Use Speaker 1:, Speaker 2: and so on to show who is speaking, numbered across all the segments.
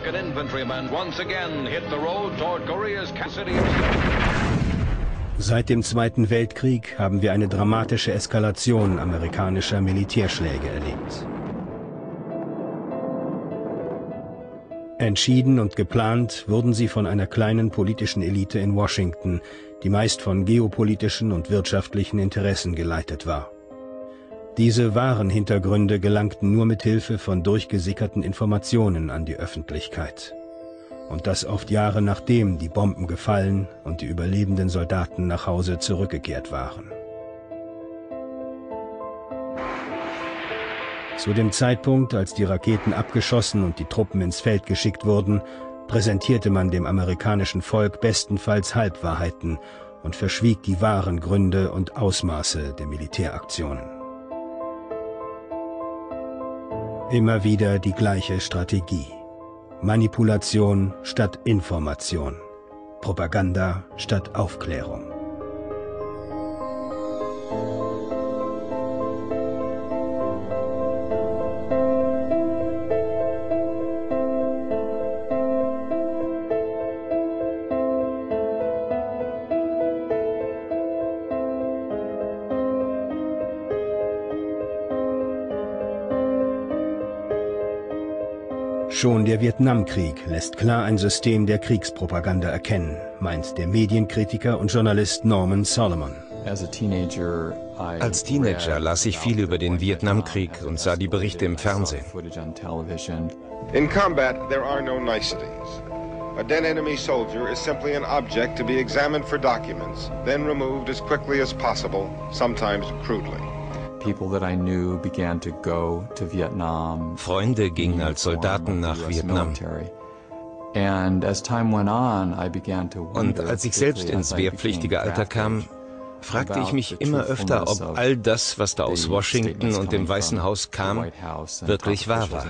Speaker 1: American infantrymen once again hit the road toward Korea's city of
Speaker 2: Seit dem Zweiten Weltkrieg haben wir eine dramatische Eskalation amerikanischer Militärschläge erlebt. Entschieden und geplant wurden sie von einer kleinen politischen Elite in Washington, die meist von geopolitischen und wirtschaftlichen Interessen geleitet war. Diese wahren Hintergründe gelangten nur mit Hilfe von durchgesickerten Informationen an die Öffentlichkeit. Und das oft Jahre nachdem die Bomben gefallen und die überlebenden Soldaten nach Hause zurückgekehrt waren. Zu dem Zeitpunkt, als die Raketen abgeschossen und die Truppen ins Feld geschickt wurden, präsentierte man dem amerikanischen Volk bestenfalls Halbwahrheiten und verschwieg die wahren Gründe und Ausmaße der Militäraktionen. Immer wieder die gleiche Strategie. Manipulation statt Information. Propaganda statt Aufklärung. Schon der Vietnamkrieg lässt klar ein System der Kriegspropaganda erkennen, meint der Medienkritiker und Journalist Norman Solomon.
Speaker 3: Als Teenager las ich viel über den Vietnamkrieg und sah die Berichte im Fernsehen.
Speaker 4: In combat, there are no niceties. A dead enemy soldier is simply an object to be examined for documents, then removed as quickly as possible, sometimes crudely.
Speaker 3: Freunde gingen als Soldaten nach Vietnam. Und als ich selbst ins wehrpflichtige Alter kam, fragte ich mich immer öfter, ob all das, was da aus Washington und dem Weißen Haus kam, wirklich wahr war.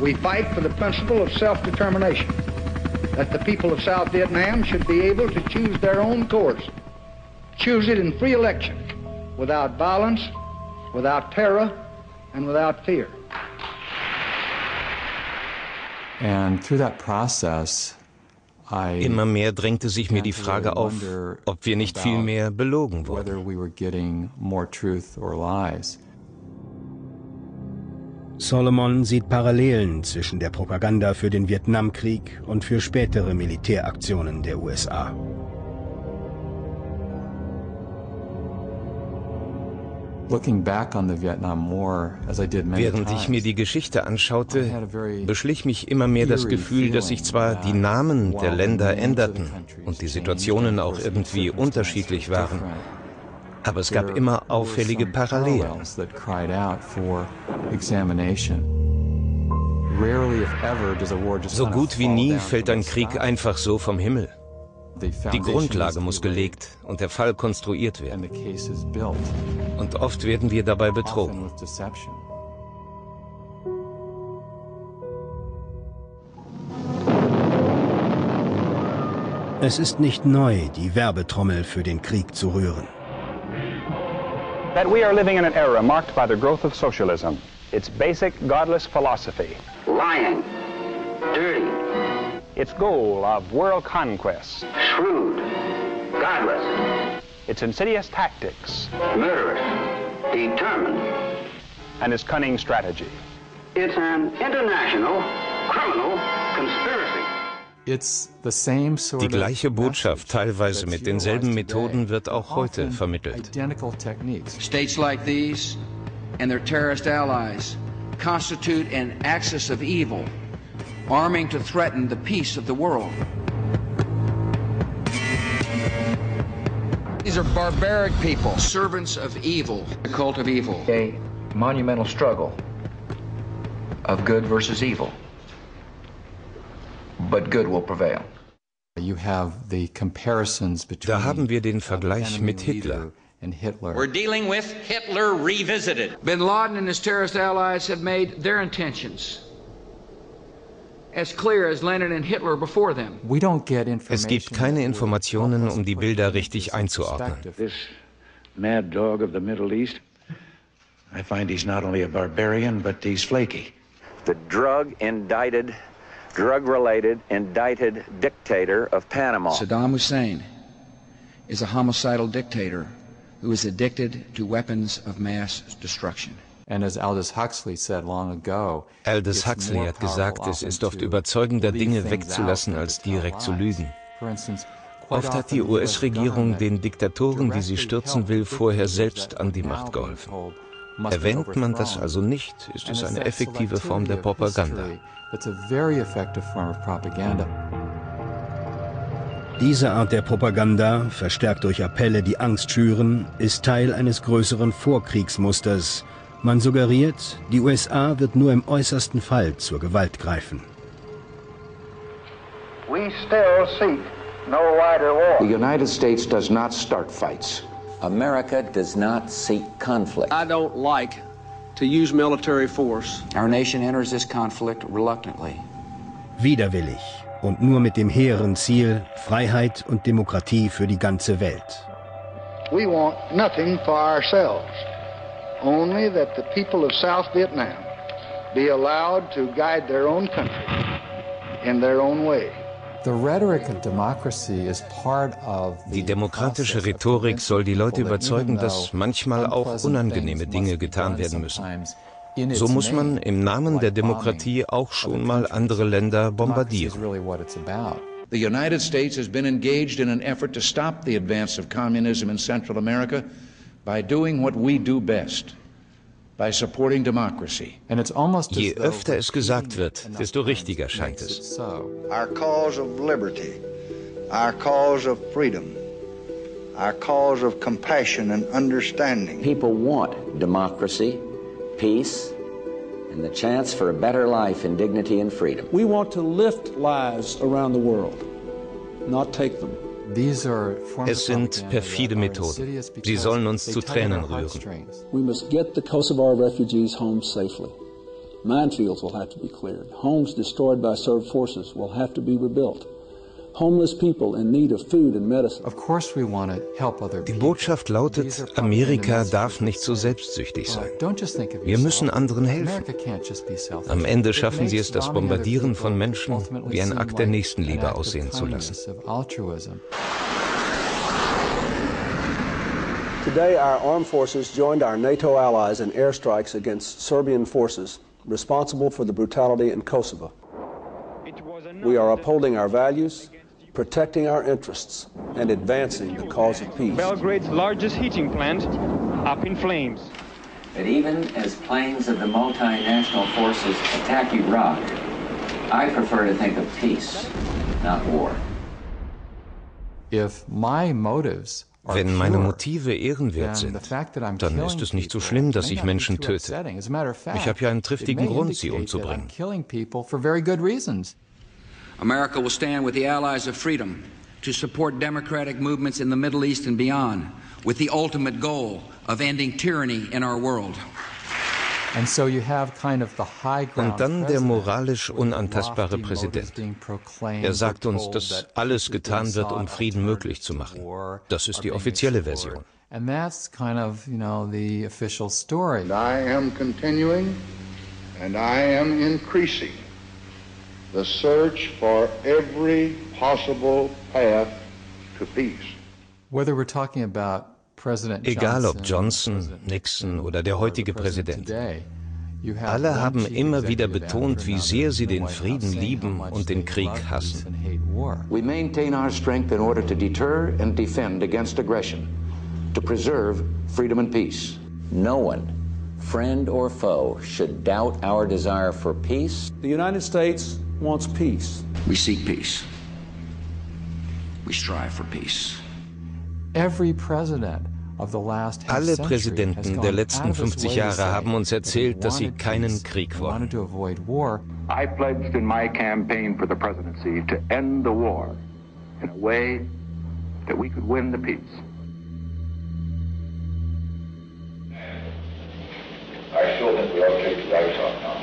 Speaker 5: We fight for the principle of self-determination, that the people of South Vietnam should be able to choose their own course. Choose it in free election, without violence, without terror, and without fear.
Speaker 3: And through that process, immer mehr drängte sich mir die Frage auf, ob wir nicht viel mehr belogen wurden.
Speaker 2: Solomon sieht Parallelen zwischen der Propaganda für den Vietnamkrieg und für spätere Militäraktionen der USA.
Speaker 3: Während ich mir die Geschichte anschaute, beschlich mich immer mehr das Gefühl, dass sich zwar die Namen der Länder änderten und die Situationen auch irgendwie unterschiedlich waren, aber es gab immer auffällige Parallelen. So gut wie nie fällt ein Krieg einfach so vom Himmel. Die Grundlage muss gelegt und der Fall konstruiert werden. Und oft werden wir dabei betrogen.
Speaker 2: Es ist nicht neu, die Werbetrommel für den Krieg zu rühren.
Speaker 6: That we are living in an era marked by the growth of socialism. Its basic godless philosophy.
Speaker 7: Lying. Dirty.
Speaker 6: Its goal of world conquest.
Speaker 7: Shrewd. Godless.
Speaker 6: Its insidious tactics.
Speaker 7: Murderous. Determined.
Speaker 6: And its cunning strategy.
Speaker 7: It's an international criminal conspiracy.
Speaker 3: Die gleiche Botschaft, teilweise mit denselben Methoden, wird auch heute vermittelt.
Speaker 8: States like these and their terrorist allies constitute an axis of evil, arming to threaten the peace of the world. These are barbaric people, servants of evil, the cult of evil.
Speaker 9: A monumental struggle of good versus evil. But good will prevail.
Speaker 3: Da haben wir den Vergleich mit Hitler.
Speaker 8: We're dealing with Hitler revisited. Bin Laden and his terrorist allies have made their intentions as clear as Lenin and Hitler before them.
Speaker 3: Es gibt keine Informationen, um die Bilder richtig einzuordnen.
Speaker 10: This mad dog of the Middle East, I find he's not only a barbarian, but he's flaky.
Speaker 11: the drug-related indicted dictator of Panama.
Speaker 8: Saddam Hussein is a homicidal dictator who is addicted to weapons of mass destruction.
Speaker 3: Aldous Huxley hat gesagt, es ist oft überzeugender, Dinge wegzulassen, als direkt zu lügen. Oft hat die US-Regierung den Diktatoren, die sie stürzen will, vorher selbst an die Macht geholfen. Erwähnt man das also nicht, ist es eine effektive Form der Propaganda.
Speaker 2: Diese Art der Propaganda, verstärkt durch Appelle, die Angst schüren, ist Teil eines größeren Vorkriegsmusters. Man suggeriert, die USA wird nur im äußersten Fall zur Gewalt greifen.
Speaker 5: We still seek no wider war.
Speaker 9: The United States does not start fights.
Speaker 11: America does not seek conflict.
Speaker 12: I don't like to use military force.
Speaker 8: Our nation enters this conflict reluctantly.
Speaker 2: Widerwillig und nur mit dem hehren Ziel, Freiheit und Demokratie für die ganze Welt.
Speaker 5: We want nothing for ourselves, only that the people of South Vietnam be allowed to guide their own country in their own way.
Speaker 3: Die demokratische Rhetorik soll die Leute überzeugen, dass manchmal auch unangenehme Dinge getan werden müssen. So muss man im Namen der Demokratie auch schon mal andere Länder bombardieren.
Speaker 10: The United States has been engaged in an effort to stop the advance of communism in Central America by doing what we do best, by supporting democracy.
Speaker 3: Je öfter es gesagt wird, desto richtiger scheint es.
Speaker 5: Our cause of liberty, our cause of freedom, our cause of compassion and understanding.
Speaker 11: People want democracy, peace, and the chance for a better life in dignity and freedom.
Speaker 12: We want to lift lives around the world, not take them.
Speaker 3: Es sind perfide Methoden. Sie sollen uns zu Tränen rühren.
Speaker 12: We must get the Kosovo refugees home safely. Minefields will have to be cleared. Homes destroyed by Serb forces will have to be rebuilt. Homeless people in need of food and medicine.
Speaker 3: Die Botschaft lautet, Amerika darf nicht so selbstsüchtig sein. Wir müssen anderen helfen. Am Ende schaffen sie es, das Bombardieren von Menschen wie ein Akt der Nächstenliebe aussehen zu lassen.
Speaker 13: Today our armed forces joined our NATO allies in airstrikes against Serbian forces responsible for the brutality in Kosovo. We are upholding our values, protecting our interests, and advancing the cause of peace.
Speaker 14: Belgrade's largest heating plant up in flames.
Speaker 11: But even as planes of the multinational forces attack Iraq, I prefer to think of peace, not war.
Speaker 3: Wenn meine Motive ehrenwert sind, dann ist es nicht so schlimm, dass ich Menschen töte. Ich habe ja einen triftigen Grund, sie umzubringen.
Speaker 8: America will stand with the allies of freedom to support democratic movements in the Middle East and beyond, with the ultimate goal of ending tyranny in our world.
Speaker 3: Und dann der moralisch unantastbare Präsident. Er sagt uns, dass alles getan wird, um Frieden möglich zu machen. Das ist die offizielle Version.
Speaker 5: And I am continuing and I am increasing the search for every possible path to peace.
Speaker 3: Egal ob Johnson, Nixon oder der heutige Präsident. Alle haben immer wieder betont, wie sehr sie den Frieden lieben und den Krieg hassen.
Speaker 9: We maintain our strength in order to deter and defend against aggression, to preserve freedom and peace.
Speaker 11: No one, friend or foe, should doubt our desire for peace.
Speaker 13: The United States wants peace.
Speaker 8: We seek peace. We strive for peace.
Speaker 3: Alle Präsidenten der letzten 50 Jahre haben uns erzählt, dass sie keinen Krieg wollen.
Speaker 15: I pledged in my campaign for the presidency to end the war in a way that we could win the peace.
Speaker 4: I still think we ought to take the rights off now.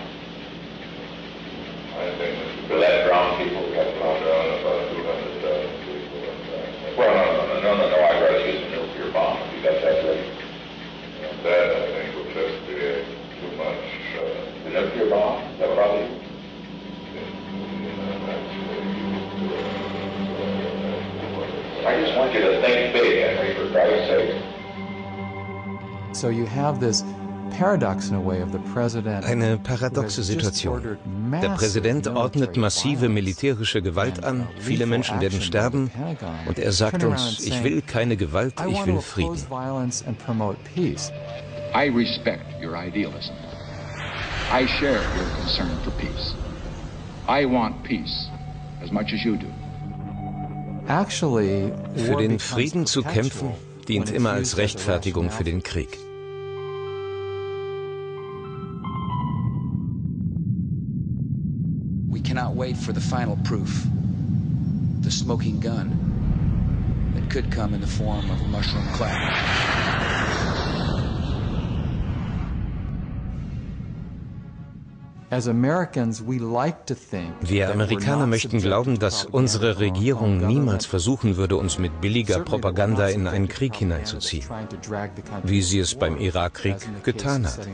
Speaker 4: I think we let brown people get around about 200 people. Well, no, I'd rather see some nuclear bomb if you got that ready. And that, I think, would just be too much. The nuclear bomb, that would probably
Speaker 16: I just want you to think big, Henry, for Christ's sake.
Speaker 17: So you have this
Speaker 3: Eine paradoxe Situation. Der Präsident ordnet massive militärische Gewalt an, viele Menschen werden sterben und er sagt uns, ich will keine Gewalt, ich will Frieden.
Speaker 10: I respect your idealism. I share your concern for peace. I want peace as much as you do.
Speaker 3: Für den Frieden zu kämpfen, dient immer als Rechtfertigung für den Krieg.
Speaker 8: We cannot wait for the final proof, the smoking gun that could come in the form of a mushroom cloud.
Speaker 3: Wir Amerikaner möchten glauben, dass unsere Regierung niemals versuchen würde, uns mit billiger Propaganda in einen Krieg hineinzuziehen, wie sie es beim Irakkrieg getan hat.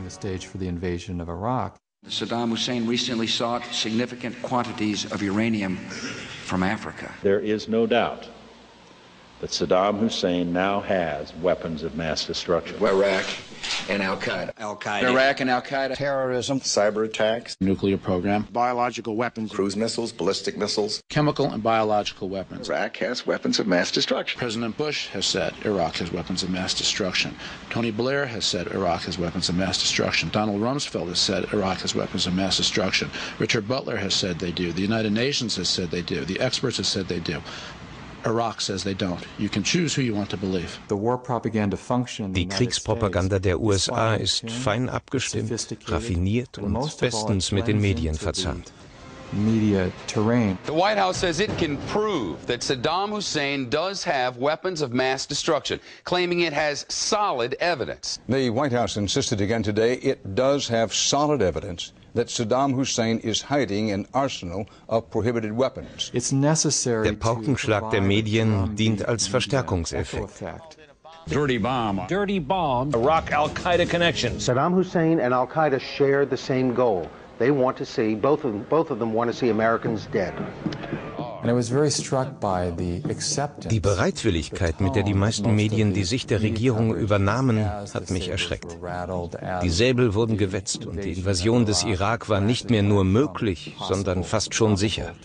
Speaker 8: Saddam Hussein recently sought significant quantities of uranium from Africa.
Speaker 18: There is no doubt that Saddam Hussein now has weapons of mass destruction.
Speaker 8: Iraq and Al-Qaeda. Iraq and Al-Qaeda.
Speaker 19: Terrorism, cyber attacks,
Speaker 20: nuclear program,
Speaker 19: biological weapons,
Speaker 20: cruise missiles, ballistic missiles,
Speaker 19: chemical and biological weapons.
Speaker 20: Iraq has weapons of mass destruction.
Speaker 19: President Bush has said Iraq has weapons of mass destruction. Tony Blair has said Iraq has weapons of mass destruction. Donald Rumsfeld has said Iraq has weapons of mass destruction. Richard Butler has said they do. The United Nations has said they do. The experts have said they do. Iraq says they don't. You can choose who you want to believe.
Speaker 3: Die Kriegspropaganda der USA ist fein abgestimmt, raffiniert und bestens mit den Medien verzahnt.
Speaker 21: The White House says it can prove that Saddam Hussein does have weapons of mass destruction, claiming it has solid evidence.
Speaker 22: The White House insisted again today it does have solid evidence that Saddam Hussein is hiding an arsenal of prohibited weapons.
Speaker 3: Der Paukenschlag der Medien dient als Verstärkungseffekt.
Speaker 23: Dirty bomb. Dirty bomb. Iraq Al-Qaeda connection.
Speaker 24: Saddam Hussein and Al-Qaeda share the same goal. They want to see, both of them want to see Americans dead.
Speaker 3: Die Bereitwilligkeit, mit der die meisten Medien die Sicht der Regierung übernahmen, hat mich erschreckt. Die Säbel wurden gewetzt und die Invasion des Irak war nicht mehr nur möglich, sondern fast schon sicher.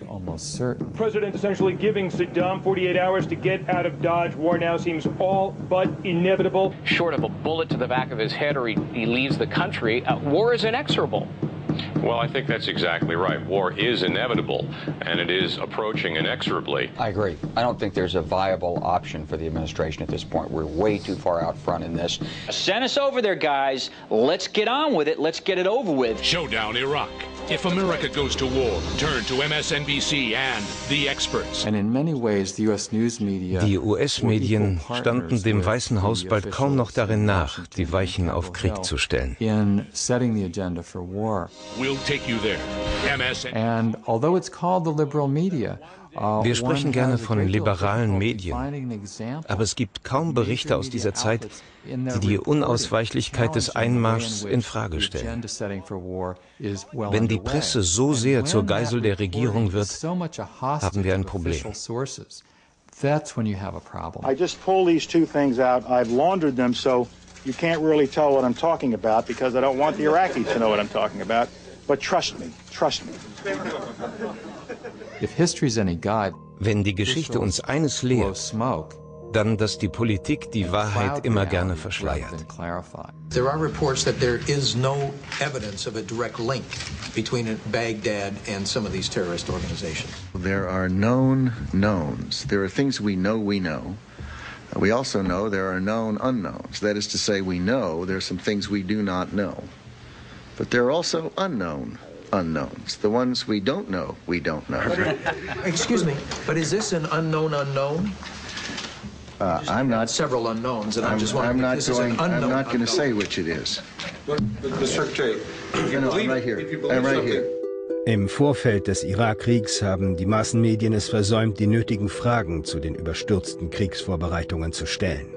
Speaker 14: President essentially giving Saddam 48 hours to get out of Dodge. War now seems all but inevitable.
Speaker 25: Short of a bullet to the back of his head or he leaves the country, war is inexorable.
Speaker 1: Well, I think that's exactly right. War is inevitable, and it is approaching inexorably.
Speaker 26: I agree. I don't think there's a viable option for the administration at this point. We're way too far out front in this.
Speaker 25: Send us over there, guys. Let's get on with it. Let's get it over with.
Speaker 27: Showdown Iraq. If America goes to war, turn to MSNBC and the experts.
Speaker 3: Die US-Medien standen dem Weißen Haus bald kaum noch darin nach, die Weichen auf Krieg zu stellen.
Speaker 27: We'll take you there.
Speaker 3: Wir sprechen gerne von liberalen Medien, aber es gibt kaum Berichte aus dieser Zeit, die die Unausweichlichkeit des Einmarschs in Frage stellen. Wenn die Presse so sehr zur Geisel der Regierung wird, haben wir ein Problem.
Speaker 28: I just pulled these two things out. I've laundered them so you can't really tell what I'm talking about because I don't want the Iraqis to know what I'm talking about. But trust me, trust me.
Speaker 3: Wenn die Geschichte uns eines lehrt, dann, dass die Politik die Wahrheit immer gerne verschleiert.
Speaker 29: There are reports that there is no evidence of a direct link between Baghdad and some of these terrorist organizations.
Speaker 30: There are known knowns. There are things we know we know. We also know there are known unknowns. That is to say, we know there are some things we do not know. But there are also unknown unknowns. The ones we don't know, we don't know.
Speaker 29: Excuse me, but is this an unknown unknown?
Speaker 30: I'm not.
Speaker 29: Several unknowns, and I'm just wondering if this is an unknown.
Speaker 30: I'm not going to say which it is.
Speaker 28: Mr. Secretary,
Speaker 30: I'm right here. I'm right here.
Speaker 2: Im Vorfeld des Irakkriegs haben die Massenmedien es versäumt, die nötigen Fragen zu den überstürzten Kriegsvorbereitungen zu stellen.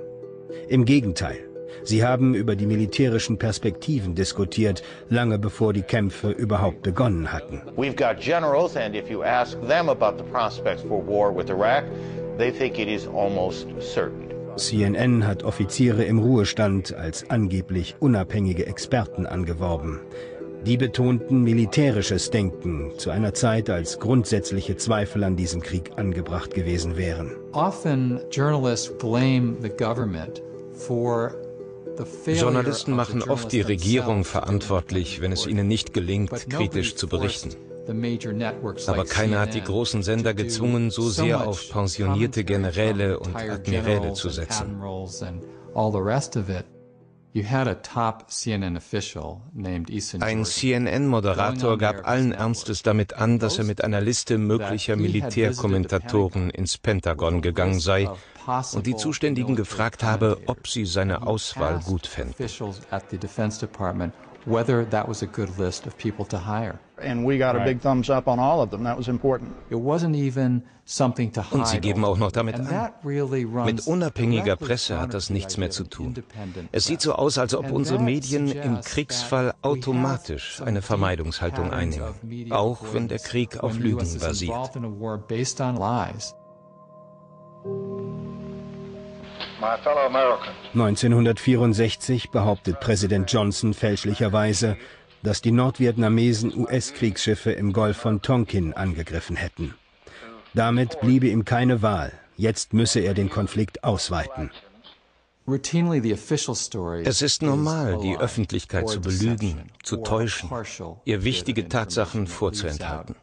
Speaker 2: Im Gegenteil. Sie haben über die militärischen Perspektiven diskutiert, lange bevor die Kämpfe überhaupt begonnen hatten.
Speaker 31: We've got generals, and if you ask them about the prospects for war with Iraq,
Speaker 4: they think it is almost certain.
Speaker 2: CNN hat Offiziere im Ruhestand als angeblich unabhängige Experten angeworben. Die betonten militärisches Denken zu einer Zeit, als grundsätzliche Zweifel an diesem Krieg angebracht gewesen wären.
Speaker 3: Journalisten machen oft die Regierung verantwortlich, wenn es ihnen nicht gelingt, kritisch zu berichten. Aber keiner hat die großen Sender gezwungen, so sehr auf pensionierte Generäle und Admiräle zu setzen. Ein CNN-Moderator gab allen Ernstes damit an, dass er mit einer Liste möglicher Militärkommentatoren ins Pentagon gegangen sei und die Zuständigen gefragt habe, ob sie seine Auswahl gut fänden.
Speaker 17: Whether that was a good list of people to hire.
Speaker 5: And we got a big thumbs up on all of them. That was important.
Speaker 17: It wasn't even something to hide.
Speaker 3: Und sie geben auch noch damit an. Mit unabhängiger Presse hat das nichts mehr zu tun. Es sieht so aus, als ob unsere Medien im Kriegsfall automatisch eine Vermeidungshaltung einnehmen, auch wenn der Krieg auf Lügen basiert.
Speaker 2: 1964 behauptet Präsident Johnson fälschlicherweise, dass die Nordvietnamesen US-Kriegsschiffe im Golf von Tonkin angegriffen hätten. Damit bliebe ihm keine Wahl. Jetzt müsse er den Konflikt ausweiten.
Speaker 3: Es ist normal, die Öffentlichkeit zu belügen, zu täuschen, ihr wichtige Tatsachen vorzuenthalten.